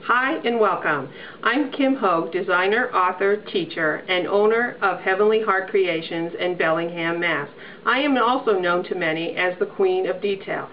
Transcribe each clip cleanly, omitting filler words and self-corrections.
Hi and welcome. I'm Kim Hogue, designer, author, teacher, and owner of Heavenly Heart Creations in Bellingham, Mass. I am also known to many as the Queen of Detail.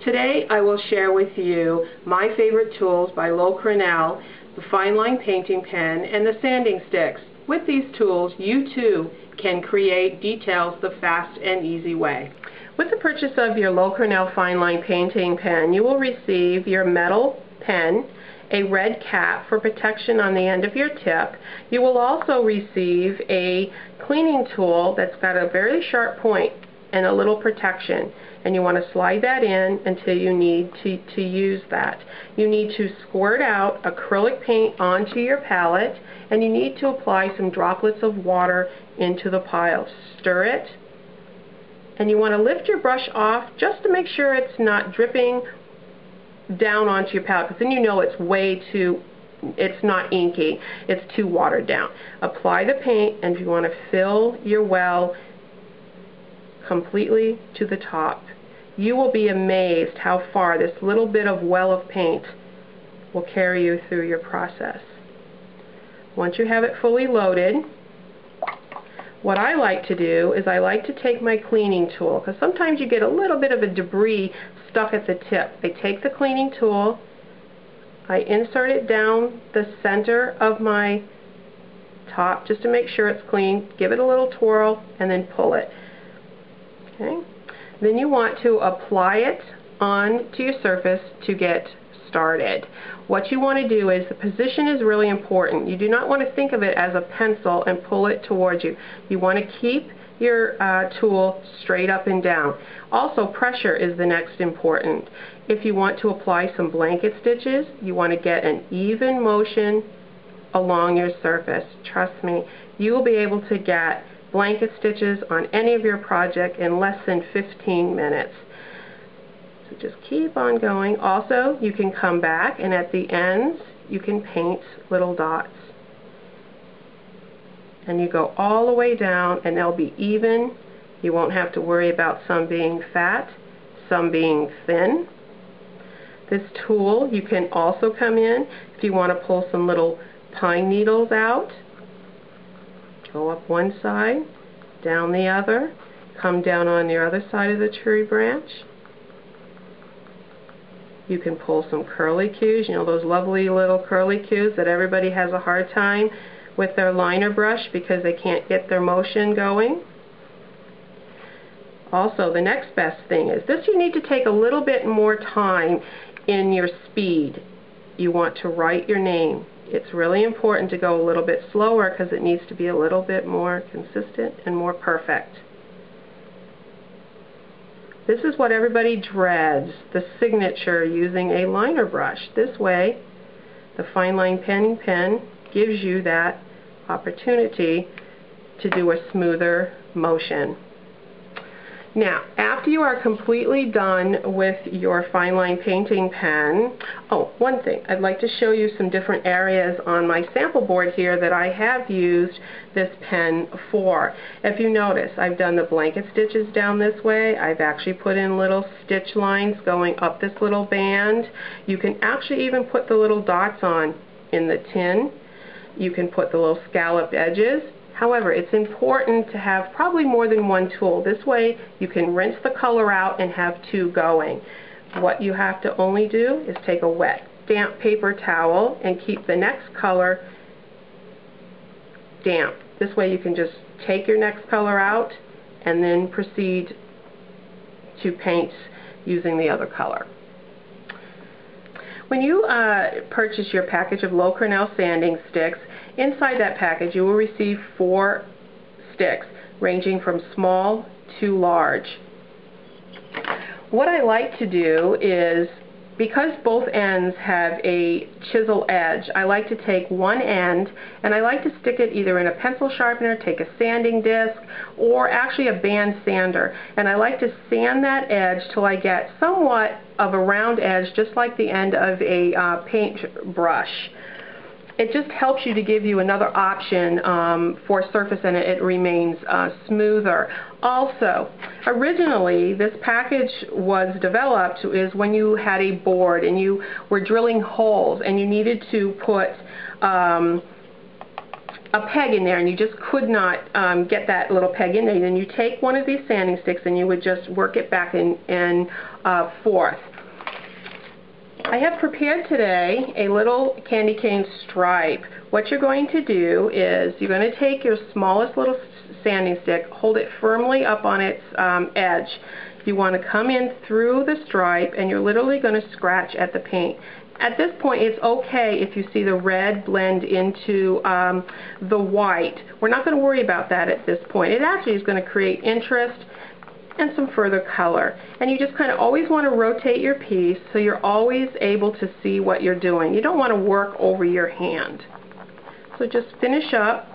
Today I will share with you my favorite tools by loew-cornell, the fine line painting pen, and the sanding sticks. With these tools, you too can create details the fast and easy way. With the purchase of your loew-cornell fine line painting pen, you will receive your metal pen, a red cap for protection on the end of your tip. You will also receive a cleaning tool that's got a very sharp point and a little protection, and you want to slide that in until you need to use that. You need to squirt out acrylic paint onto your palette, and you need to apply some droplets of water into the pile. Stir it, and you want to lift your brush off just to make sure it's not dripping down onto your palette, because then you know it's not inky, it's too watered down. Apply the paint, and if you want to fill your well completely to the top, you will be amazed how far this little bit of well of paint will carry you through your process. Once you have it fully loaded, what I like to do is I like to take my cleaning tool, because sometimes you get a little bit of a debris stuck at the tip. I take the cleaning tool, I insert it down the center of my top just to make sure it's clean, give it a little twirl, and then pull it. Okay. Then you want to apply it onto your surface to get started. What you want to do is, the position is really important. You do not want to think of it as a pencil and pull it towards you. You want to keep your tool straight up and down. Also, pressure is the next important. If you want to apply some blanket stitches, you want to get an even motion along your surface. Trust me, you will be able to get blanket stitches on any of your project in less than 15 minutes. So just keep on going. Also, you can come back, and at the ends you can paint little dots. And you go all the way down, and they'll be even. You won't have to worry about some being fat, some being thin. This tool, you can also come in if you want to pull some little pine needles out. Go up one side, down the other, come down on the other side of the tree branch. You can pull some curlicues, you know, those lovely little curlicues that everybody has a hard time with their liner brush because they can't get their motion going. Also, the next best thing is this: you need to take a little bit more time in your speed. You want to write your name. It's really important to go a little bit slower because it needs to be a little bit more consistent and more perfect. This is what everybody dreads, the signature using a liner brush. This way, the fine line painting pen gives you that opportunity to do a smoother motion. Now, after you are completely done with your fine line painting pen, one thing, I'd like to show you some different areas on my sample board here that I have used this pen for. If you notice, I've done the blanket stitches down this way. I've actually put in little stitch lines going up this little band. You can actually even put the little dots on in the tin. You can put the little scalloped edges. However, it's important to have probably more than one tool. This way you can rinse the color out and have two going. What you have to only do is take a wet, damp paper towel and keep the next color damp. This way you can just take your next color out and then proceed to paint using the other color. When you purchase your package of loew-cornell sanding sticks, inside that package you will receive 4 sticks ranging from small to large. What I like to do is, because both ends have a chisel edge, I like to take one end and I like to stick it either in a pencil sharpener, take a sanding disc, or actually a band sander. And I like to sand that edge till I get somewhat of a round edge, just like the end of a paint brush. it just helps you to give you another option for surface, and it remains smoother. Also, originally this package was developed is when you had a board and you were drilling holes and you needed to put a peg in there, and you just could not get that little peg in there. Then you take one of these sanding sticks and you would just work it back and forth. I have prepared today a little candy cane stripe. What you're going to do is you're going to take your smallest little sanding stick, hold it firmly up on its edge. You want to come in through the stripe and you're literally going to scratch at the paint. At this point, it's okay if you see the red blend into the white. We're not going to worry about that at this point. It actually is going to create interest and some further color. And you just kind of always want to rotate your piece so you're always able to see what you're doing. You don't want to work over your hand. So just finish up,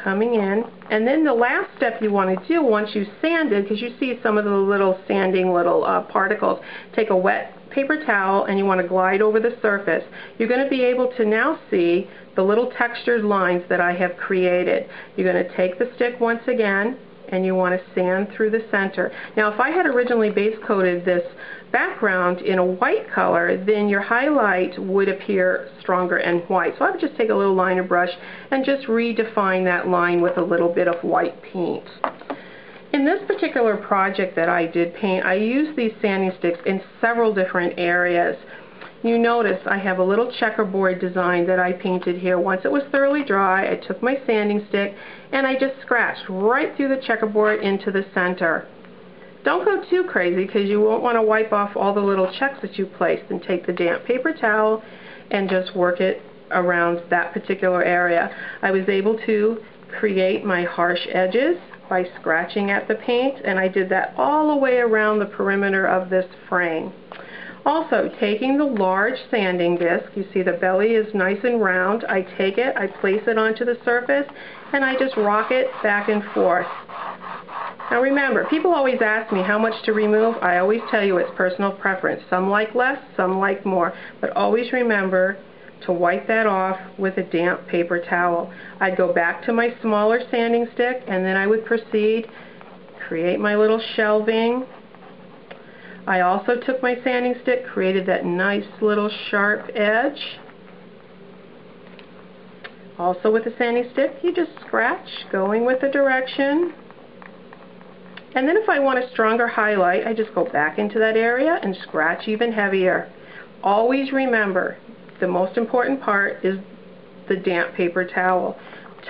coming in, and then the last step you want to do once you sanded, because you see some of the little sanding particles, take a wet paper towel and you want to glide over the surface. You're going to be able to now see the little textured lines that I have created. You're going to take the stick once again and you want to sand through the center. Now, if I had originally base coated this background in a white color, then your highlight would appear stronger and white. So I would just take a little liner brush and just redefine that line with a little bit of white paint. In this particular project that I did paint, I used these sanding sticks in several different areas. You notice I have a little checkerboard design that I painted here. Once it was thoroughly dry, I took my sanding stick and I just scratched right through the checkerboard into the center. Don't go too crazy because you won't want to wipe off all the little checks that you placed, and take the damp paper towel and just work it around that particular area. I was able to create my harsh edges by scratching at the paint, and I did that all the way around the perimeter of this frame. Also, taking the large sanding disc, you see the belly is nice and round. I take it, I place it onto the surface, and I just rock it back and forth. Now remember, people always ask me how much to remove. I always tell you it's personal preference. Some like less, some like more. But always remember to wipe that off with a damp paper towel. I'd go back to my smaller sanding stick, and then I would proceed, create my little shelving. I also took my sanding stick, created that nice little sharp edge. Also with the sanding stick, you just scratch, going with the direction. And then if I want a stronger highlight, I just go back into that area and scratch even heavier. Always remember, the most important part is the damp paper towel.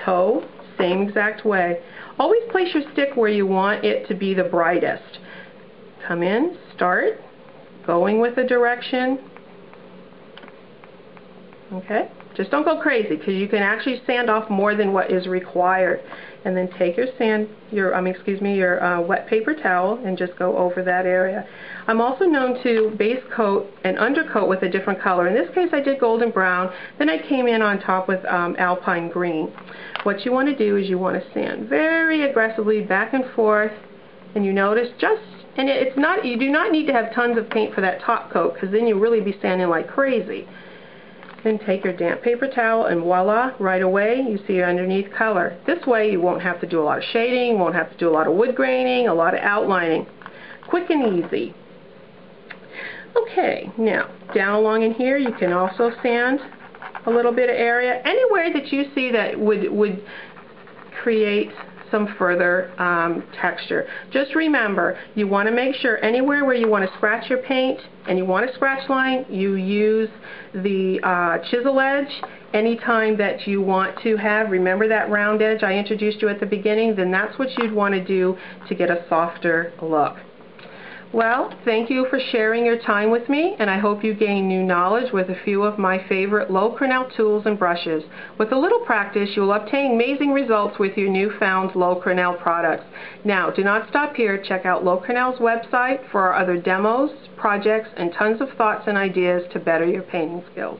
Toe, same exact way. Always place your stick where you want it to be the brightest. Come in, start, going with the direction. Okay? Just don't go crazy, because you can actually sand off more than what is required. And then take your wet paper towel and just go over that area. I'm also known to base coat and undercoat with a different color. In this case, I did golden brown. Then I came in on top with alpine green. What you want to do is you want to sand very aggressively back and forth, and you notice you do not need to have tons of paint for that top coat, because then you'll really be sanding like crazy. Then take your damp paper towel and voila, right away you see your underneath color. This way you won't have to do a lot of shading, won't have to do a lot of wood graining, a lot of outlining. Quick and easy. Okay, now down along in here you can also sand a little bit of area. Anywhere that you see that would create some further texture. Just remember, you want to make sure anywhere where you want to scratch your paint and you want a scratch line, you use the chisel edge. Anytime that you want to have, remember that round edge I introduced you at the beginning, then that's what you'd want to do to get a softer look. Well, thank you for sharing your time with me, and I hope you gain new knowledge with a few of my favorite loew-cornell tools and brushes. With a little practice, you will obtain amazing results with your newfound loew-cornell products. Now, do not stop here. Check out loew-cornell's website for our other demos, projects, and tons of thoughts and ideas to better your painting skills.